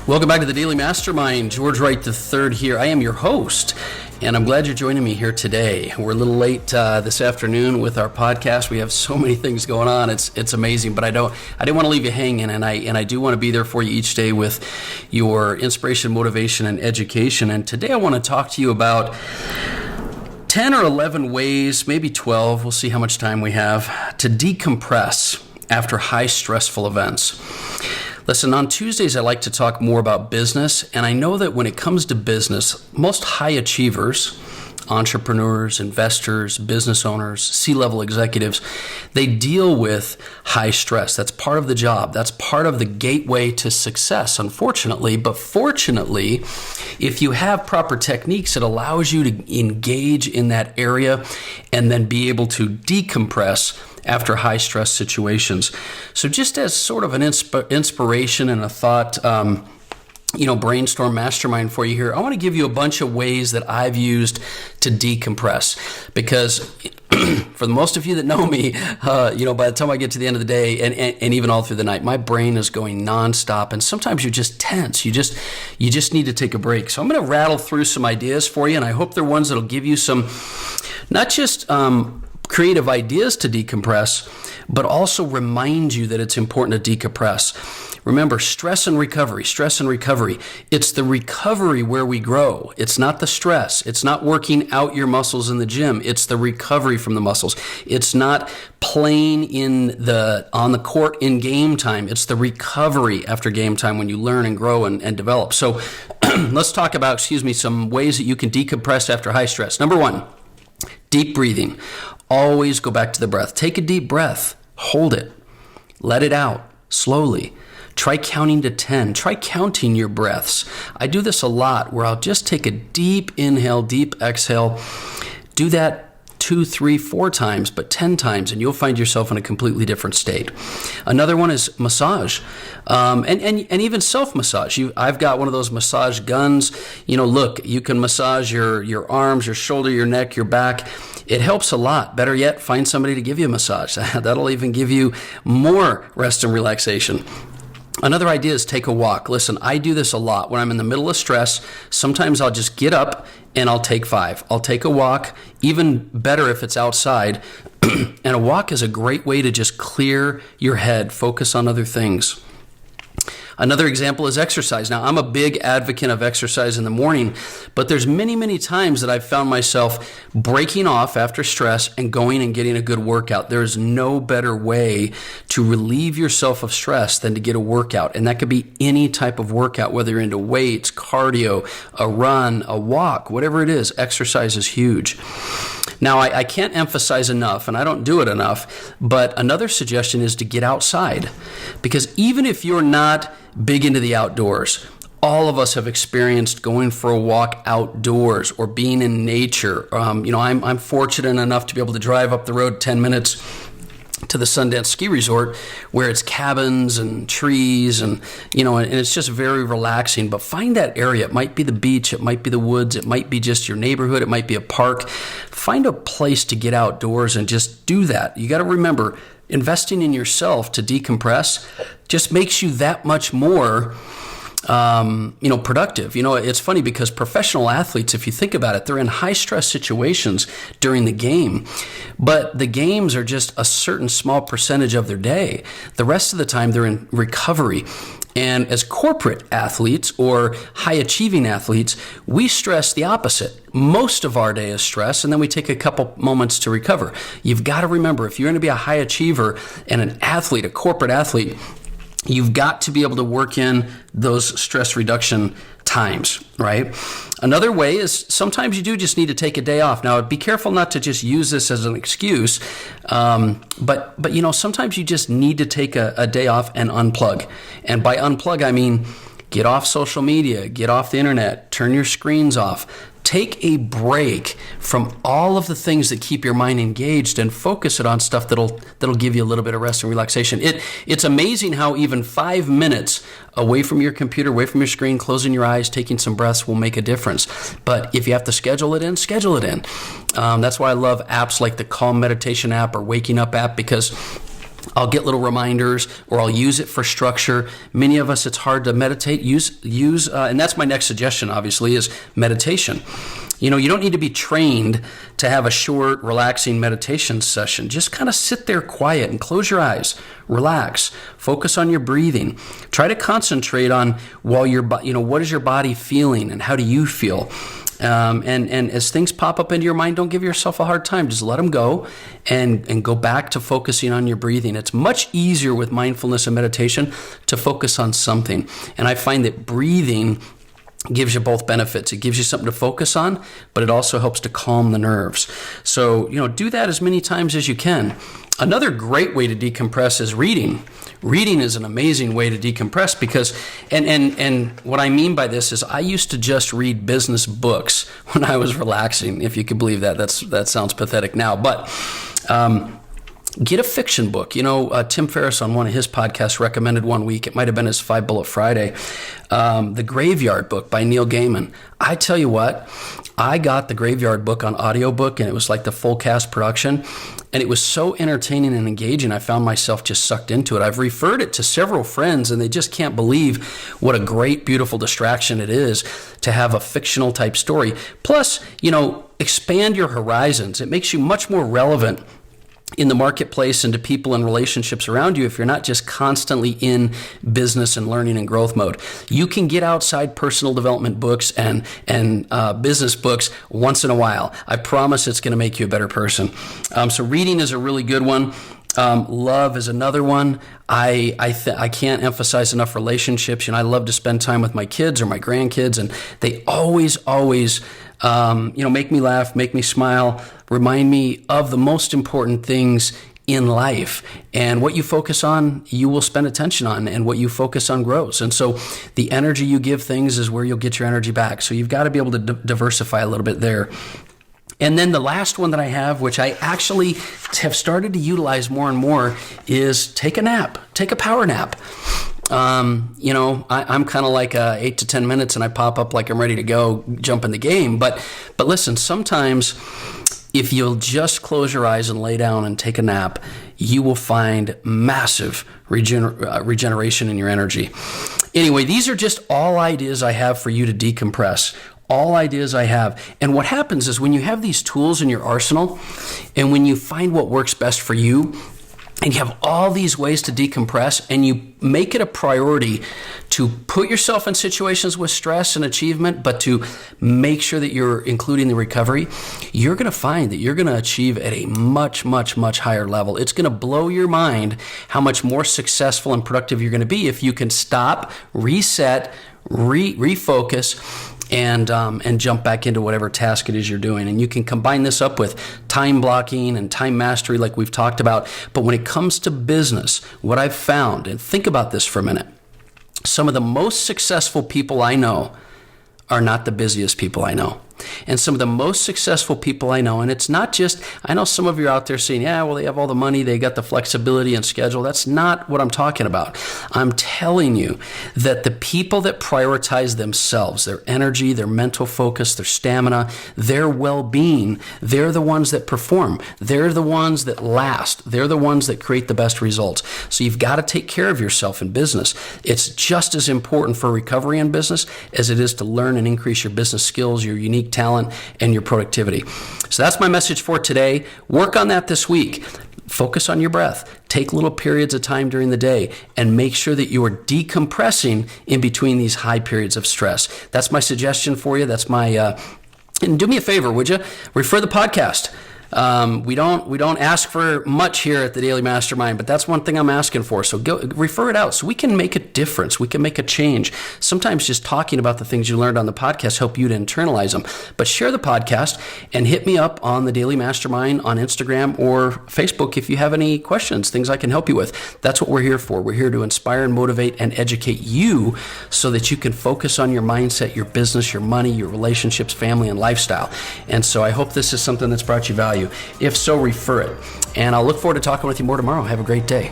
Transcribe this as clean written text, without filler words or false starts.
Welcome back to the Daily Mastermind. George Wright III here. I am your host, and I'm glad you're joining me here today. We're a little late this afternoon with our podcast. We have so many things going on. It's amazing, but I didn't want to leave you hanging, and I do want to be there for you each day with your inspiration, motivation, and education. And today I want to talk to you about 10 or 11 ways, maybe 12, we'll see how much time we have, to decompress after high stressful events. Listen, on Tuesdays, I like to talk more about business, and I know that when it comes to business, most high achievers, entrepreneurs, investors, business owners, C-level executives, they deal with high stress. That's part of the job. That's part of the gateway to success, unfortunately. But fortunately, if you have proper techniques, it allows you to engage in that area and then be able to decompress after high stress situations. So just as sort of an inspiration and a thought, brainstorm mastermind for you here, I want to give you a bunch of ways that I've used to decompress, because for the most of you that know me, by the time I get to the end of the day and even all through the night, my brain is going nonstop, and sometimes you're just tense. You just need to take a break. So I'm going to rattle through some ideas for you, and I hope they're ones that'll give you some, not just creative ideas to decompress, but also remind you that it's important to decompress. Remember, stress and recovery. It's the recovery where we grow. It's not the stress. It's not working out your muscles in the gym. It's the recovery from the muscles. It's not playing on the court in game time. It's the recovery after game time when you learn and grow and develop. So let's talk about, some ways that you can decompress after high stress. Number one, deep breathing. Always go back to the breath. Take a deep breath. Hold it. Let it out slowly. Try counting to 10. Try counting your breaths. I do this a lot where I'll just take a deep inhale, deep exhale. Do that 2, 3, 4 times, but 10 times, and you'll find yourself in a completely different state. Another one is massage, and even self-massage. I've got one of those massage guns. Look, you can massage your arms, your shoulder, your neck, your back. It helps a lot. Better yet, find somebody to give you a massage. That'll even give you more rest and relaxation. Another idea is take a walk. Listen, I do this a lot when I'm in the middle of stress. Sometimes I'll just get up and I'll take 5. I'll take a walk, even better if it's outside. And a walk is a great way to just clear your head, focus on other things. Another example is exercise. Now, I'm a big advocate of exercise in the morning, but there's many, many times that I've found myself breaking off after stress and going and getting a good workout. There's no better way to relieve yourself of stress than to get a workout. And that could be any type of workout, whether you're into weights, cardio, a run, a walk, whatever it is. Exercise is huge. Now, I can't emphasize enough, and I don't do it enough, but another suggestion is to get outside. Because even if you're not big into the outdoors, all of us have experienced going for a walk outdoors or being in nature. I'm fortunate enough to be able to drive up the road 10 minutes to the Sundance Ski Resort, where it's cabins and trees and it's just very relaxing. But find that area. It might be the beach, it might be the woods, it might be just your neighborhood, it might be a park. Find a place to get outdoors and just do that. You got to remember, investing in yourself to decompress just makes you that much more productive. It's funny because professional athletes, if you think about it, they're in high stress situations during the game, but the games are just a certain small percentage of their day. The rest of the time they're in recovery. And as corporate athletes or high achieving athletes, we stress the opposite. Most of our day is stress, and then we take a couple moments to recover. You've got to remember, if you're going to be a high achiever and an athlete, a corporate athlete, you've got to be able to work in those stress reduction times, right? Another way is sometimes you do just need to take a day off. Now, be careful not to just use this as an excuse, but sometimes you just need to take a day off and unplug. And by unplug, I mean get off social media, get off the internet, turn your screens off. Take a break from all of the things that keep your mind engaged and focus it on stuff that'll give you a little bit of rest and relaxation. It's amazing how even 5 minutes away from your computer, away from your screen, closing your eyes, taking some breaths will make a difference. But if you have to schedule it in, schedule it in. That's why I love apps like the Calm Meditation app or Waking Up app, because I'll get little reminders, or I'll use it for structure. Many of us, it's hard to meditate. And that's my next suggestion, obviously, is meditation. You don't need to be trained to have a short, relaxing meditation session. Just kind of sit there quiet and close your eyes, relax, focus on your breathing. Try to concentrate on what is your body feeling and how do you feel? And as things pop up into your mind, don't give yourself a hard time. Just let them go and go back to focusing on your breathing. It's much easier with mindfulness and meditation to focus on something. And I find that breathing gives you both benefits. It gives you something to focus on, but it also helps to calm the nerves. So, do that as many times as you can. Another great way to decompress is reading. Reading is an amazing way to decompress because, and what I mean by this is I used to just read business books when I was relaxing, if you could believe that. That sounds pathetic now, but get a fiction book. Tim Ferriss on one of his podcasts recommended one week, it might have been his 5 Bullet Friday, The Graveyard Book by Neil Gaiman. I tell you what, I got The Graveyard Book on audiobook, and it was like the full cast production, and it was so entertaining and engaging, I found myself just sucked into it. I've referred it to several friends, and they just can't believe what a great, beautiful distraction it is to have a fictional type story. Plus, expand your horizons. It makes you much more relevant in the marketplace and to people and relationships around you if you're not just constantly in business and learning and growth mode. You can get outside personal development books and business books once in a while. I promise it's going to make you a better person. So reading is a really good one. Love is another one. I can't emphasize enough relationships. I love to spend time with my kids or my grandkids, and they always make me laugh, make me smile, remind me of the most important things in life. And what you focus on, you will spend attention on, and what you focus on grows. And so the energy you give things is where you'll get your energy back. So you've got to be able to diversify a little bit there. And then the last one that I have, which I actually have started to utilize more and more, is take a nap, take a power nap. I'm kind of like 8 to 10 minutes and I pop up like I'm ready to go jump in the game. But listen, sometimes if you'll just close your eyes and lay down and take a nap, you will find massive regeneration in your energy. Anyway, these are just all ideas I have for you to decompress. All ideas I have. And what happens is when you have these tools in your arsenal and when you find what works best for you, and you have all these ways to decompress, and you make it a priority to put yourself in situations with stress and achievement, but to make sure that you're including the recovery, you're going to find that you're going to achieve at a much, much, much higher level. It's going to blow your mind how much more successful and productive you're going to be if you can stop, reset, refocus, and jump back into whatever task it is you're doing. And you can combine this up with time blocking and time mastery like we've talked about. But when it comes to business, what I've found, and think about this for a minute, some of the most successful people I know are not the busiest people I know. And some of the most successful people I know, and it's not just, I know some of you are out there saying, yeah, well, they have all the money, they got the flexibility and schedule. That's not what I'm talking about. I'm telling you that the people that prioritize themselves, their energy, their mental focus, their stamina, their well-being, they're the ones that perform. They're the ones that last. They're the ones that create the best results. So you've got to take care of yourself in business. It's just as important for recovery in business as it is to learn and increase your business skills, your unique talent, and your productivity. So that's my message for today. Work on that this week. Focus on your breath. Take little periods of time during the day and make sure that you are decompressing in between these high periods of stress. That's my suggestion for you. That's my, and do me a favor, would you? Refer the podcast. We don't ask for much here at the Daily Mastermind, but that's one thing I'm asking for. So go refer it out so we can make a difference. We can make a change. Sometimes just talking about the things you learned on the podcast help you to internalize them. But share the podcast and hit me up on the Daily Mastermind on Instagram or Facebook if you have any questions, things I can help you with. That's what we're here for. We're here to inspire and motivate and educate you so that you can focus on your mindset, your business, your money, your relationships, family, and lifestyle. And so I hope this is something that's brought you value. If so, refer it. And I'll look forward to talking with you more tomorrow. Have a great day.